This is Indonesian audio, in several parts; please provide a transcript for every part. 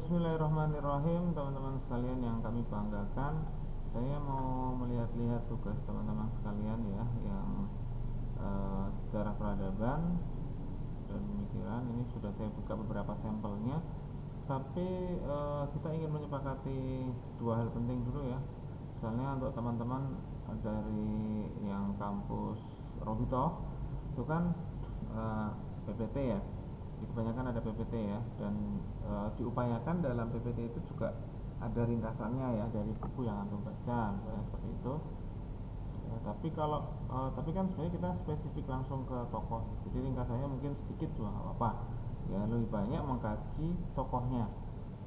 Bismillahirrahmanirrahim, teman-teman sekalian yang kami banggakan. Saya mau melihat-lihat tugas teman-teman sekalian ya, yang sejarah peradaban dan pemikiran. Ini sudah saya buka beberapa sampelnya, tapi kita ingin menyepakati dua hal penting dulu ya. Misalnya untuk teman-teman dari yang kampus Robito itu kan PPT ya, kebanyakan ada PPT ya, dan diupayakan dalam PPT itu juga ada ringkasannya ya dari buku yang antum baca, misalnya seperti itu ya. Tapi kan sebenarnya kita spesifik langsung ke tokoh, jadi ringkasannya mungkin sedikit juga nggak apa-apa ya, lebih banyak mengkaji tokohnya.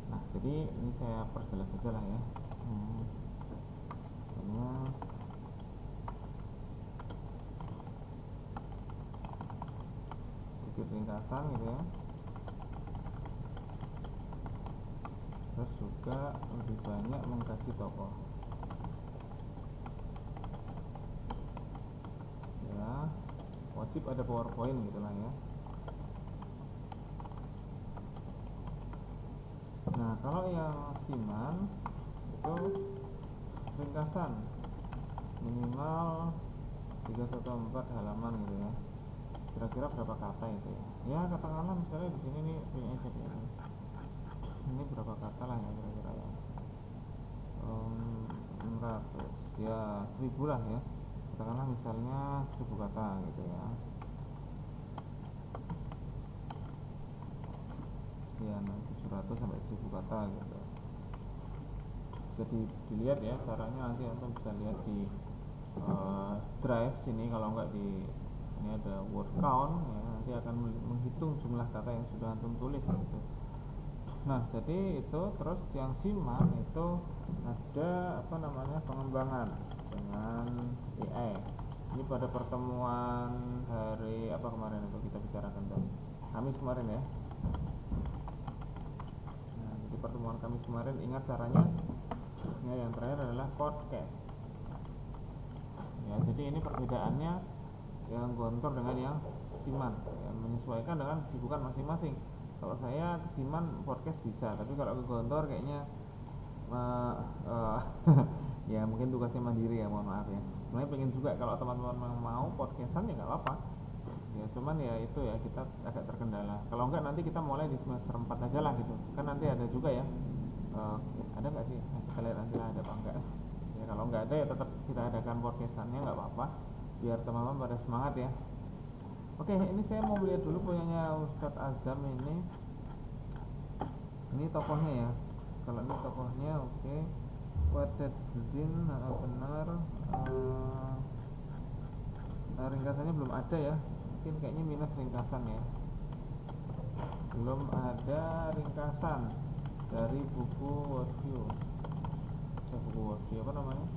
Nah, jadi ini saya perjelas saja lah ya. Sedikit ringkasan gitu ya, terus juga lebih banyak mengkaji tokoh ya, wajib ada PowerPoint gitulah ya. Nah, kalau yang siman itu ringkasan minimal 314 halaman gitu ya, kira-kira berapa kata itu ya. Ya katakanlah misalnya di sini nih punya ini berapa kata lah ya kira-kira ya, 600 ya, 1000 lah ya, katakanlah misalnya 1000 kata gitu ya. Ya 700 sampai 1000 kata gitu. Jadi dilihat ya caranya, nanti antum bisa lihat di drive sini, kalau enggak di ini ada word count ya, nanti akan menghitung jumlah kata yang sudah antum tulis gitu. Nah, jadi itu terus yang siman itu ada pengembangan dengan AI. Ini pada pertemuan hari apa kemarin itu kita bicarakan tuh, Kamis kemarin ya. Nah, di pertemuan Kamis kemarin ingat caranya ya, yang terakhir adalah podcast ya. Jadi ini perbedaannya yang gontor dengan yang siman ya, menyesuaikan dengan kesibukan masing-masing. Kalau saya siman podcast bisa, tapi kalau ke gontor kayaknya ya mungkin tugasnya mandiri ya, mohon maaf ya. Sebenarnya pengen juga kalau teman-teman mau podcastan ya nggak apa-apa ya, cuman ya itu ya kita agak terkendala. Kalau enggak nanti kita mulai di semester 4 aja lah gitu kan, nanti ada juga ya. Ada nggak sih? Kita lihat nanti lah ada apa enggak ya. Kalau nggak ada ya tetap kita adakan podcastannya, nggak apa-apa, biar teman-teman pada semangat ya. Oke, ini saya mau lihat dulu punyanya Ustadz Azam ini. Ini tokohnya ya. Kalau ini tokohnya oke. Whatsapp Zin benar. Nah, ringkasannya belum ada ya. Mungkin kayaknya minus ringkasan ya. Belum ada ringkasan dari buku Worldview. Buku Worldview apa namanya?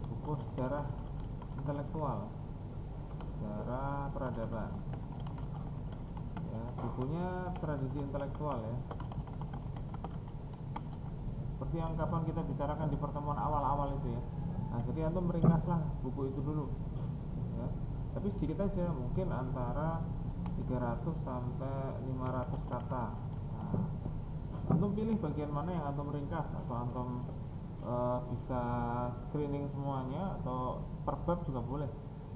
Buku sejarah intelektual, sejarah peradaban ya, bukunya tradisi intelektual ya, seperti yang kapan kita bicarakan di pertemuan awal-awal itu ya. Nah, jadi antum meringkaslah buku itu dulu ya, tapi sedikit aja, mungkin antara 300 sampai 500 kata. Nah, antum pilih bagian mana yang antum ringkas, atau antum bisa screening semuanya, atau per bab juga boleh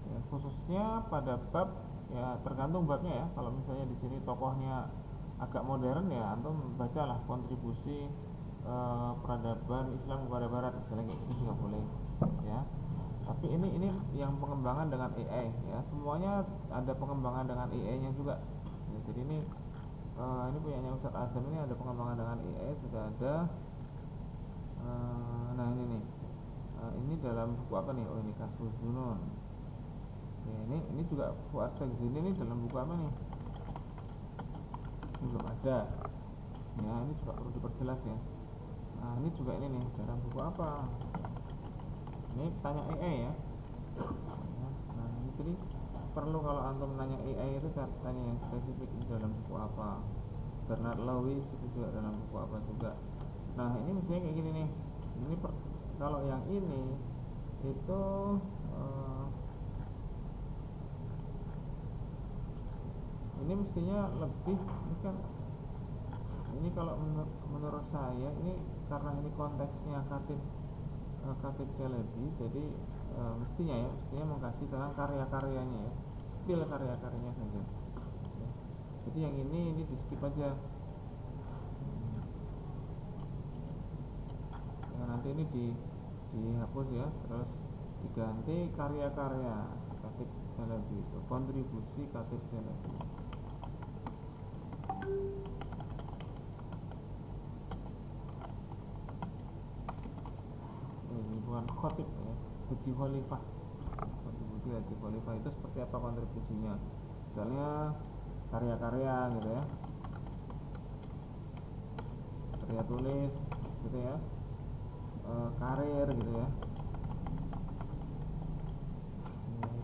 ya, khususnya pada bab ya, tergantung babnya ya. Kalau misalnya di sini tokohnya agak modern ya, antum bacalah kontribusi peradaban Islam kepada Barat misalnya, kayak gitu juga boleh ya. Tapi ini yang pengembangan dengan AI ya, semuanya ada pengembangan dengan AI-nya juga ya. Jadi ini punyanya Ustadz Azam, ini ada pengembangan dengan AI sudah ada. Nah ini nih, ini dalam buku apa nih? Oh, ini Kasus Zunun ya. Ini juga Fuad Sekzin, ini dalam buku apa nih? Ini belum ada ya, ini juga perlu diperjelas ya. Nah, ini juga ini nih dalam buku apa? Ini tanya AI ya. Nah, ini jadi perlu kalau antum nanya AI itu tanya yang spesifik, ini dalam buku apa. Bernard Lewis itu juga dalam buku apa juga. Nah, ini misalnya kayak gini nih. Ini kalau yang ini itu ini mestinya lebih, ini kan ini kalau menurut saya ini karena ini konteksnya Khatib Celebi, jadi mestinya mengkaji tentang karya-karyanya ya, spill karya-karyanya saja. Jadi yang ini di skip aja. Ya, nanti ini dihapus ya, terus diganti karya-karya Khatib Celebi, itu kontribusi Khatib Celebi. Ini bukan khotib ya, Haji Khalifah. Kontribusi Haji Khalifah itu seperti apa kontribusinya? Misalnya karya-karya gitu ya, karya tulis gitu ya, karir gitu ya.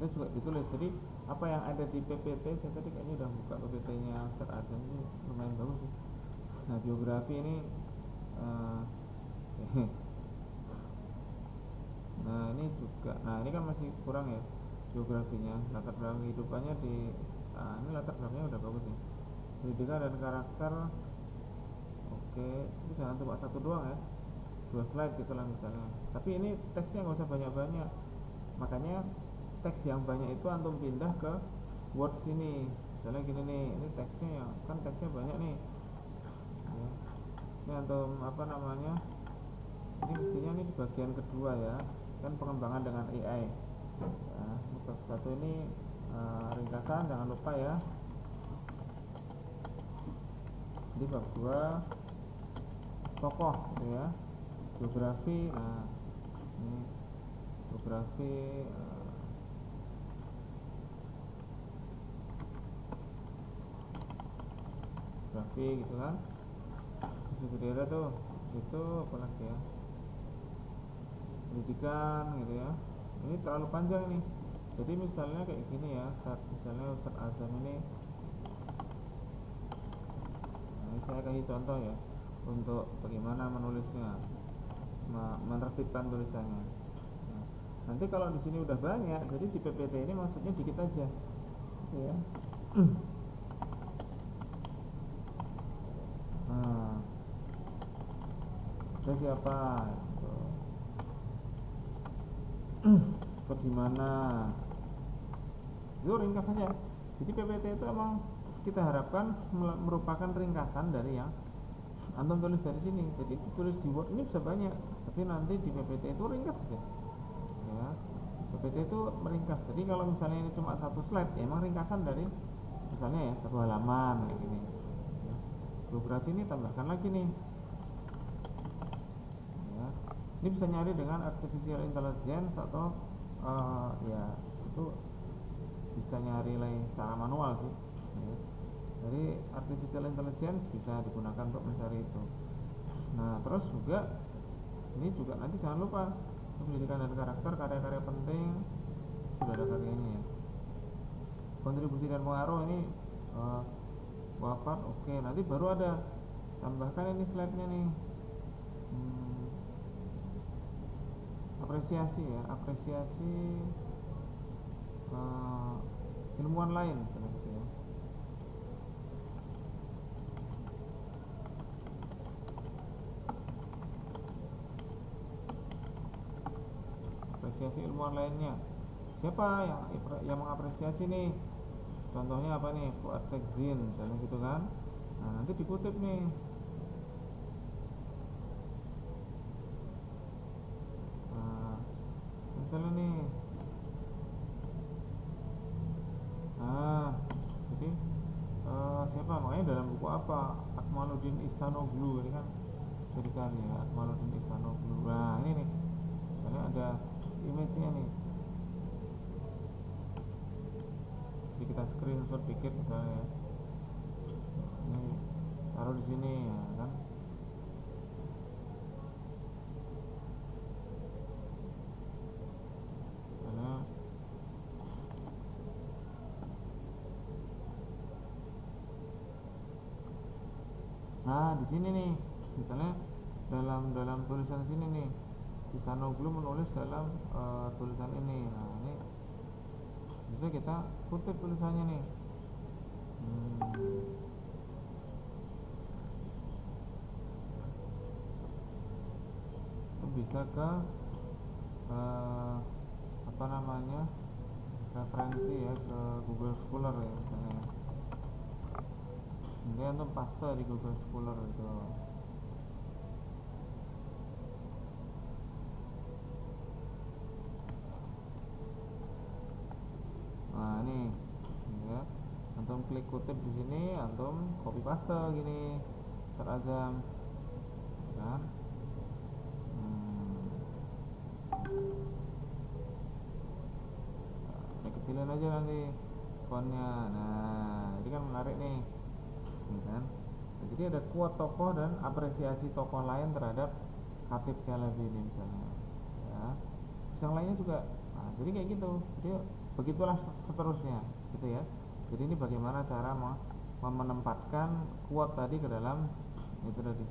Itu juga ditulis. Jadi apa yang ada di PPT, saya tadi kayaknya udah buka PPT-nya Ustaz Azam, ini lumayan bagus sih. Nah, biografi ini nah ini juga, nah ini kan masih kurang ya biografinya, latar belakang kehidupannya ini latar belakangnya udah bagus ya, pendidikan dan karakter. Oke, itu jangan cuma satu doang ya, 2 slide gitu lah misalnya, tapi ini teksnya nggak usah banyak-banyak, makanya teks yang banyak itu antum pindah ke Word sini, misalnya gini nih, ini teksnya ya kan, teksnya banyak nih ya. Ini antum ini mestinya ini di bagian kedua ya, kan pengembangan dengan AI ya. Ini bab 1 ini ringkasan, jangan lupa ya. Di bab 2 tokoh gitu ya, biografi. Nah ini biografi, gitu kan, itu daerah tuh, itu apa lagi ya, pendidikan gitu ya. Ini terlalu panjang ini, jadi misalnya kayak gini ya, misalnya Ustaz Azam ini, nah, saya kasih contoh ya untuk bagaimana menulisnya, menertibkan tulisannya. Nah, nanti kalau di sini udah banyak, jadi di PPT ini maksudnya dikit aja gitu ya. Nah, saya siapa gitu. Ikut di mana, itu ringkas saja. Jadi PPT itu emang kita harapkan merupakan ringkasan dari yang antum tulis dari sini. Jadi tulis di Word ini bisa banyak, tapi nanti di PPT itu ringkas saja ya. PPT itu meringkas, jadi kalau misalnya ini cuma satu slide ya emang ringkasan dari misalnya ya 1 halaman kayak gini ya. Biografi ini tambahkan lagi nih ya. Ini bisa nyari dengan artificial intelligence atau ya itu bisa nyari lagi secara manual sih ya. Jadi artificial intelligence bisa digunakan untuk mencari itu. Nah terus juga ini juga nanti jangan lupa pendidikan dan karakter, karya-karya penting, sudah ada karyanya ya. Kontribusi dan pengaruh ini wafat, oke. Nanti baru ada tambahkan ini slide-nya nih, apresiasi ya, apresiasi ilmuwan lain gitu ya. Apresiasi ilmuwan lainnya, siapa yang mengapresiasi nih, contohnya apa nih, Fuad Sekzin misalnya gitu kan. Nah nanti dikutip nih, nah misalnya nih, nah jadi siapa, makanya dalam buku apa, Akmaluddin Ihsanoglu ini kan jadi cari ya, Akmaluddin Ihsanoglu. Nah ini nih misalnya ada image-nya nih, jadi kita screenshot dikit misalnya ya. Ini taruh di sini ya kan. Nah di sini nih misalnya dalam tulisan sini nih, Ihsanoglu menulis dalam tulisan ini. Nah ini bisa kita kutip tulisannya nih. bisa ke apa namanya, referensi ya, ke Google Scholar ya misalnya. Ini antum paste di Google Scholar itu. Nah ini ya, antum klik kutip di sini, antum copy paste gini, Ustaz Azam kan. Ini kecilin aja nanti fontnya. Nah ini kan menarik nih, ini kan. Nah, jadi ada quote tokoh dan apresiasi tokoh lain terhadap Khatib Chalabi ini misalnya ya. Yang lainnya juga. Nah, jadi kayak gitu. Jadi begitulah seterusnya gitu ya. Jadi ini bagaimana cara menempatkan quote tadi ke dalam itu tadi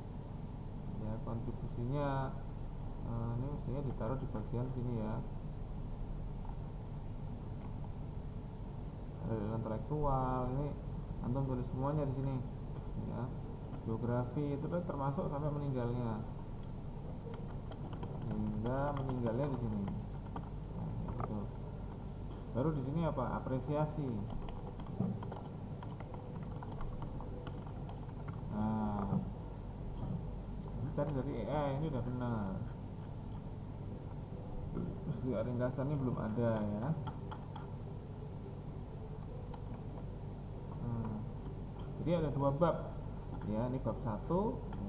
ya, kontribusinya. Ini mestinya ditaruh di bagian sini ya, ada intelektual. Ini antum tulis semuanya di sini ya. Biografi itu termasuk sampai meninggalnya, hingga meninggalnya di sini. Nah, gitu. Baru di sini apa? Apresiasi. Nah, ini cari dari AI ini udah benar. Terus di ringkasannya belum ada ya. Jadi ada dua bab ya, ini bab 1,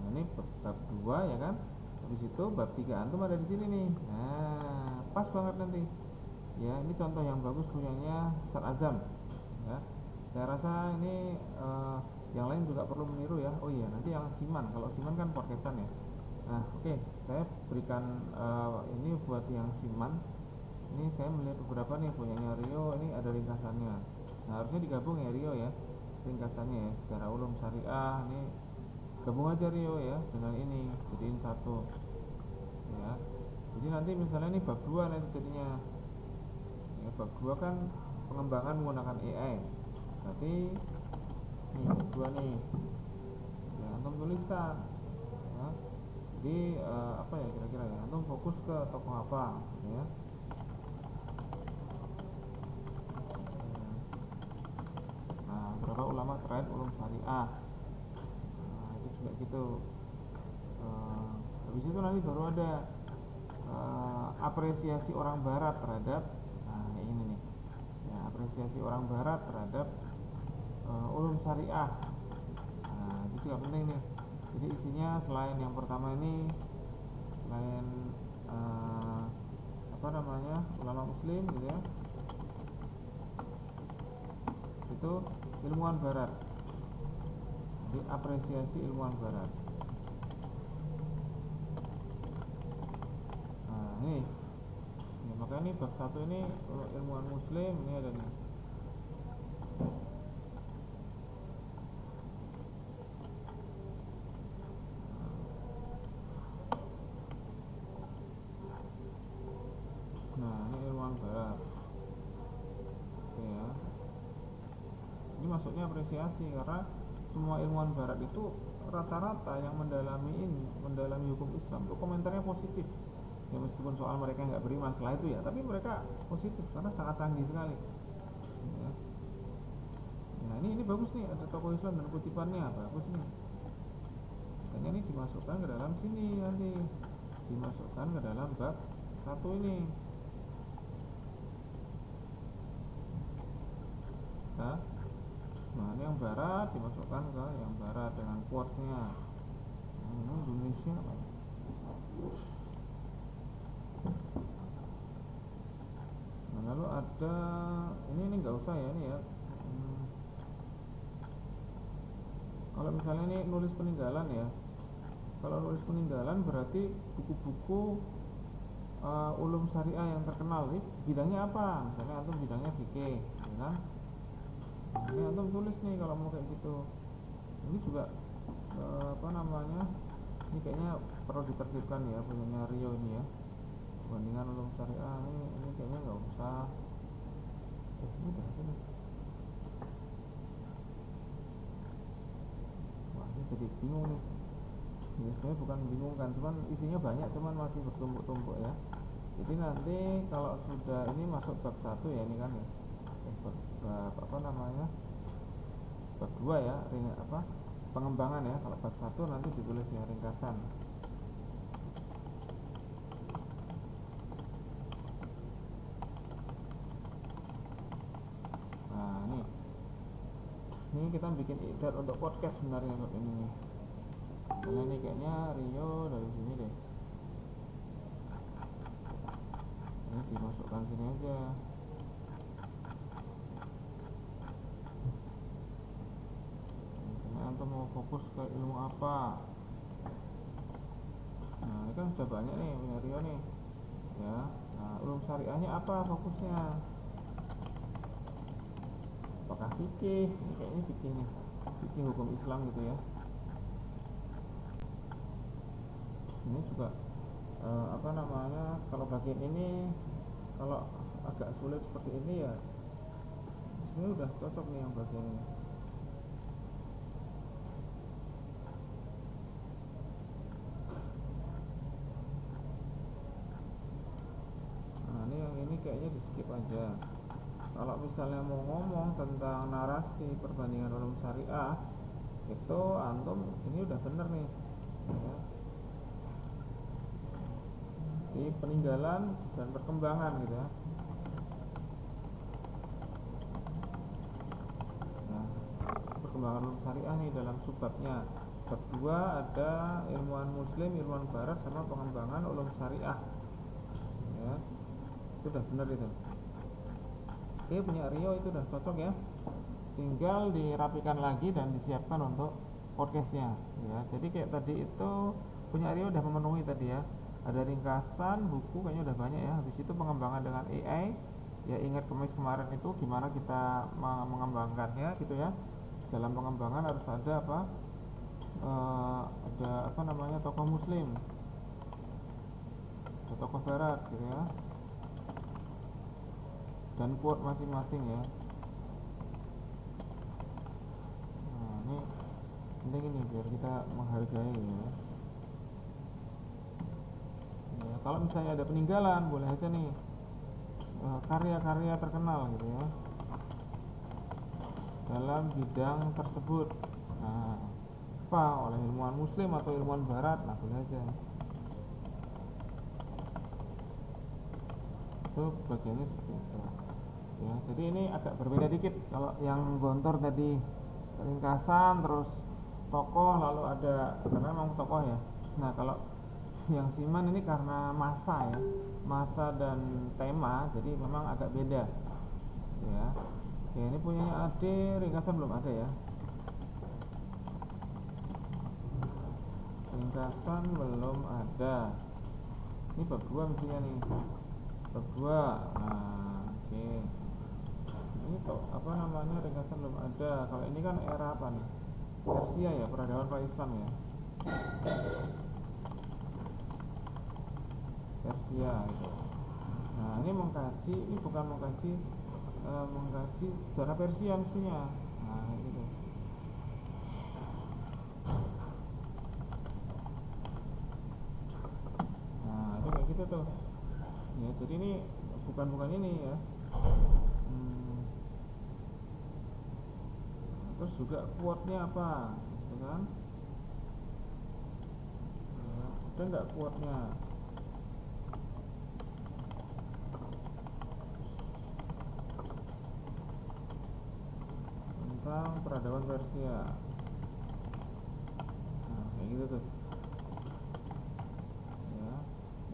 ini bab 2 ya kan. Habis itu bab 3 antum ada di sini nih. Nah, pas banget nanti. Ya, ini contoh yang bagus punyanya Ustaz Azam. Ya. Saya rasa ini yang lain juga perlu meniru ya. Oh iya, nanti yang Siman. Kalau Siman kan podcastan ya. Nah, oke, saya berikan ini buat yang Siman. Ini saya melihat beberapa nih punyanya Rio, ini ada ringkasannya. Nah, harusnya digabung ya Rio ya, ringkasannya ya, secara ulum syariah. Ini gabung aja Rio ya dengan ini, jadiin satu ya. Jadi nanti misalnya ini bab 2 nanti jadinya ya, bab 2 kan pengembangan menggunakan AI. Berarti ini bab 2 nih ya, antum tuliskan ya. Jadi apa ya kira-kira ya, antum fokus ke tokoh apa ya. Nah, berapa ulama terkait ulum syariah. Nah, itu juga gitu. Habis itu nanti baru ada apresiasi orang barat terhadap, nah ini nih ya, apresiasi orang barat terhadap ulum syariah. Nah, itu juga penting nih. Jadi isinya selain yang pertama ini, selain apa namanya, ulama muslim gitu ya, itu ilmuwan barat. Jadi apresiasi ilmuwan barat. Nah ini ya, makanya ini bab 1 ini ilmuwan muslim ini ada nih. Nah ini ilmuwan barat. Oke ya, ini masuknya apresiasi karena semua ilmuwan barat itu rata-rata yang mendalami hukum Islam itu komentarnya positif ya, meskipun soal mereka nggak beriman setelah itu ya, tapi mereka positif karena sangat canggih sekali ya. Nah ini bagus nih, ada tokoh Islam dan kutipannya bagus nih. Makanya ini dimasukkan ke dalam sini, nanti dimasukkan ke dalam bab 1 ini. Nah, ini yang barat dimasukkan ke yang barat dengan quotes-nya. Indonesia apa? Nah, lalu ada ini nggak usah ya ini ya. Kalau misalnya ini nulis peninggalan ya, kalau nulis peninggalan berarti buku-buku ulum syariah yang terkenal nih bidangnya apa? Misalnya antum bidangnya fikih, ya kan? Ini antum tulis nih kalau mau kayak gitu. Ini juga apa namanya? Ini kayaknya perlu ditertibkan ya punyanya Rio ini ya. Bandingan ulum syariah ini kayaknya nggak usah. Ini udah ada nih. Wah ini jadi bingung nih. Ya, sebenarnya bukan membingungkan, cuman isinya banyak, cuman masih bertumpuk-tumpuk ya. Jadi nanti kalau sudah ini masuk bab 1 ya, ini kan ya, bab apa namanya, bab 2 ya, pengembangan ya. Kalau bab 1 nanti ditulis ya ringkasan. Nah ini kita bikin idar untuk podcast sebenarnya untuk ini nih. Soalnya ini kayaknya Rio dari sini deh, ini dimasukkan sini aja. Misalnya antum mau fokus ke ilmu apa, nah ini kan sudah banyak nih punya Rio nih ya. Nah ulum syariahnya apa fokusnya, apakah fikih, ini kayaknya fikih nih, fikih hukum Islam gitu ya. Ini juga apa namanya, kalau bagian ini kalau agak sulit seperti ini ya sebenarnya udah cocok nih yang bagian ini. Nah ini yang ini kayaknya di skip aja. Kalau misalnya mau ngomong tentang narasi perbandingan ulum syariah, itu antum ini udah bener nih ya, di peninggalan dan perkembangan gitu ya. Nah, perkembangan ulum syariah nih dalam subbabnya. Bab 2 ada ilmuwan muslim, ilmuwan barat, sama pengembangan ulum syariah ya. Itu udah bener itu. Oke, punya Rio itu udah cocok ya. Tinggal dirapikan lagi dan disiapkan untuk podcastnya ya. Jadi kayak tadi itu punya Rio udah memenuhi tadi ya. Ada ringkasan buku kayaknya udah banyak ya. Habis itu pengembangan dengan AI ya, ingat kemarin itu gimana kita mengembangkannya gitu ya. Dalam pengembangan harus ada apa, ada apa namanya, tokoh muslim, ada tokoh barat gitu ya, dan quote masing-masing ya. Nah ini penting ini biar kita menghargai ya. Ya, kalau misalnya ada peninggalan boleh aja nih, karya-karya terkenal gitu ya dalam bidang tersebut. Nah apa, oleh ilmuwan muslim atau ilmuwan barat, nah boleh aja. Itu bagiannya seperti itu ya. Jadi ini agak berbeda dikit. Kalau yang Gontor tadi ringkasan terus tokoh lalu ada, karena memang tokoh ya. Nah kalau yang Siman ini karena masa ya, masa dan tema, jadi memang agak beda ya. Oke, ini punyanya Ade, ringkasan belum ada ya, ringkasan belum ada. Ini bab 2 mestinya nih, bab 2. Nah oke, ini kok apa namanya, ringkasan belum ada. Kalau ini kan era apa nih, Persia ya, peradaban pra-Islam ya, Persia gitu. Nah ini mengkaji, ini bukan mengkaji mengkaji sejarah Persia mestinya. Nah gitu. Nah itu kayak gitu tuh ya. Jadi ini bukan ini ya. Terus juga quote-nya apa gitu kan ya, ada nggak quote-nya. Tentang peradaban Persia. Nah kayak gitu tuh ya.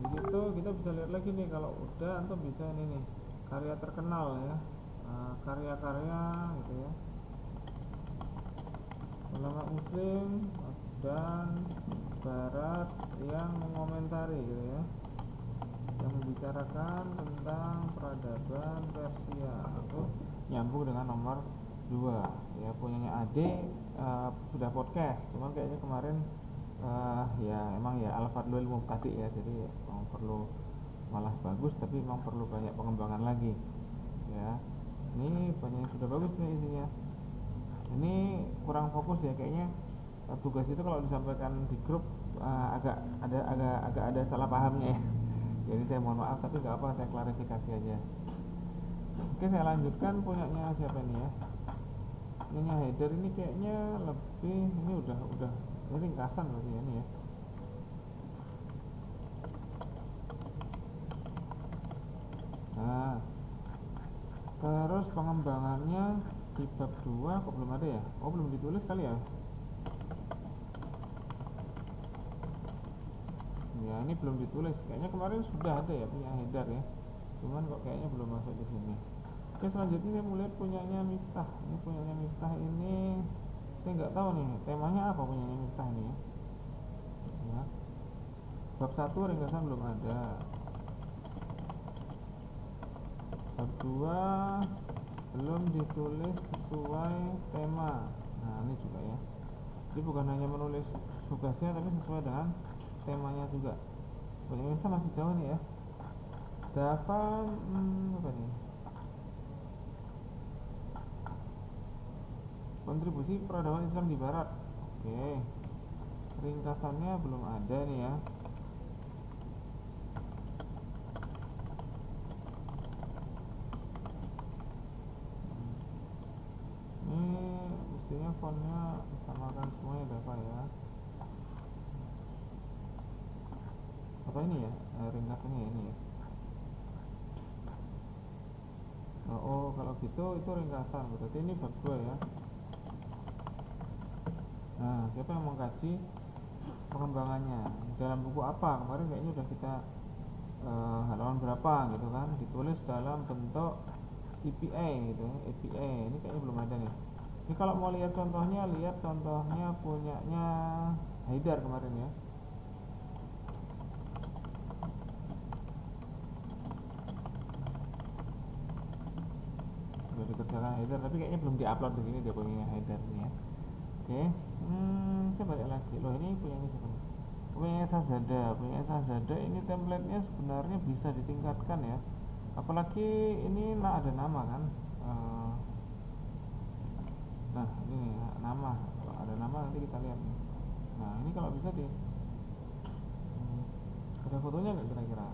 Di situ kita bisa lihat lagi nih, kalau udah antum bisa ini nih, karya terkenal ya, karya-karya gitu ya, ulama muslim dan barat yang mengomentari gitu ya, yang membicarakan tentang peradaban Persia. Itu nyambung dengan nomor 2 ya, punyanya Ade. Sudah podcast, cuman kayaknya kemarin ya emang ya al-fadlul mubtadi ya, jadi memang perlu, malah bagus tapi memang perlu banyak pengembangan lagi ya. Ini banyak yang sudah bagus nih isinya, ini kurang fokus ya kayaknya. Tugas itu kalau disampaikan di grup agak ada salah pahamnya ya. Jadi saya mohon maaf, tapi nggak apa, saya klarifikasi aja. Oke, saya lanjutkan punyanya siapa ini ya. Punyanya header ini kayaknya lebih, ini udah ini ringkasan berarti ya, ini ya. Nah, terus pengembangannya di bab 2 kok belum ada ya? Oh, belum ditulis kali ya? Ya, ini belum ditulis. Kayaknya kemarin sudah ada ya punya header ya. Cuman kok kayaknya belum masuk di sini. Oke, selanjutnya saya mulai punyanya Miftah. Ini punyanya Miftah ini saya nggak tahu nih temanya apa punyanya Miftah ini ya. Ya. Bab 1 ringkasan belum ada. Bab 2 belum ditulis sesuai tema. Nah, ini juga ya. Jadi bukan hanya menulis tugasnya tapi sesuai dengan temanya juga. Punyanya Miftah masih jauh nih ya. Dafa apa nih? Kontribusi peradaban Islam di Barat. Oke. Ringkasannya belum ada nih ya. Ini mestinya fontnya samakan semuanya Dafa ya. Apa ini ya? Ringkasannya ini ya. Oh, kalau gitu itu ringkasan. Berarti ini bab 2 ya. Nah, siapa yang mengkaji pengembangannya? Dalam buku apa? Kemarin kayaknya udah kita halaman berapa gitu kan? Ditulis dalam bentuk EPA gitu ya. EPA. Ini kayaknya belum ada nih. Ini kalau mau lihat contohnya punyanya Haidar kemarin ya. Udah dikerjakan Haidar, tapi kayaknya belum diupload di sini dia punya Haidar ini ya. Oke, saya balik lagi. Loh, ini punyanya siapa nih? Punyanya Sazada ini template-nya sebenarnya bisa ditingkatkan ya. Apalagi ini ada nama kan. Nah, ini nama. Kalau ada nama nanti kita lihat nih. Nah, ini kalau bisa ada fotonya nggak kira-kira?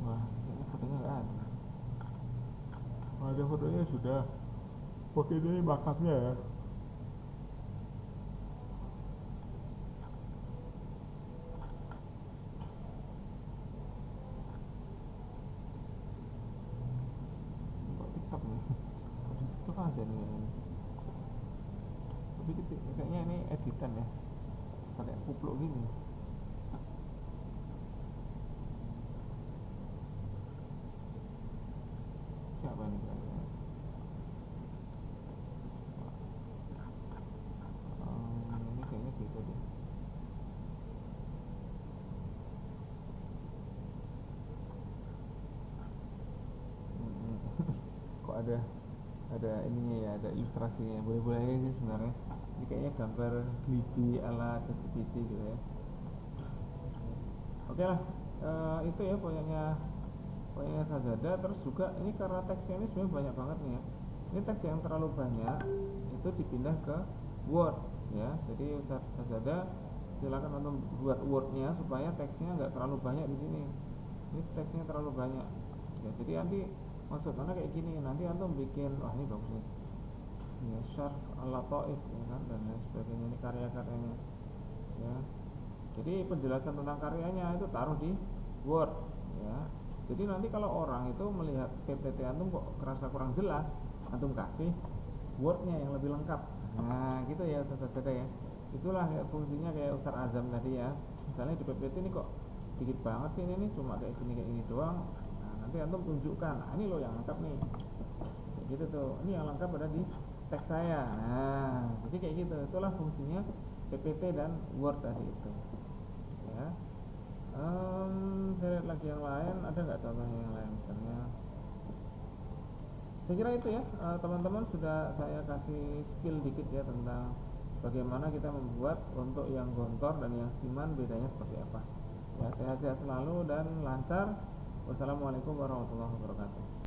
Wah, ini fotonya nggak ada. Oh, ada fotonya sudah. Oke, ini bakatnya ya. Kok TikTok nih? Kok di TikTok ada nih ini. Tapi kayaknya ini editan ya. Pakai kupluk gini. Siapa nih kira-kira? Ini kayaknya beda deh. Kok ada ininya ya, ada ilustrasinya. Boleh-boleh aja sih sebenarnya. Ini kayaknya gambar Glibi ala ChatGPT gitu ya. Oke lah, itu ya punyanya Sazada. Terus juga ini karena teksnya ini sebenarnya banyak banget nih ya. Ini teks yang terlalu banyak itu dipindah ke Word ya. Jadi Ustaz Sazada silakan untuk buat Wordnya supaya teksnya nggak terlalu banyak di sini. Ini teksnya terlalu banyak ya. Jadi nanti maksudnya kayak gini, nanti antum bikin, wah ini bagus nih ya, Syarf al-Lataif ya kan, dan lain sebagainya. Ini karya-karyanya ya. Jadi penjelasan tentang karyanya itu taruh di Word ya. Jadi nanti kalau orang itu melihat PPT antum kok kerasa kurang jelas, antum kasih Wordnya yang lebih lengkap. Nah gitu ya saja ya. Itulah ya, fungsinya kayak Ustaz Azam tadi ya. Misalnya di PPT ini kok dikit banget sih, ini cuma kayak gini doang. Nah nanti antum tunjukkan, nah, ini loh yang lengkap nih. Kayak gitu tuh. Ini yang lengkap ada di teks saya. Nah jadi kayak gitu. Itulah fungsinya PPT dan Word tadi itu ya. Saya lihat lagi yang lain, ada nggak contohnya yang lain misalnya. Saya kira itu ya, teman-teman sudah saya kasih skill dikit ya tentang bagaimana kita membuat untuk yang gontor dan yang siman bedanya seperti apa ya. Sehat-sehat selalu dan lancar. Wassalamualaikum warahmatullahi wabarakatuh.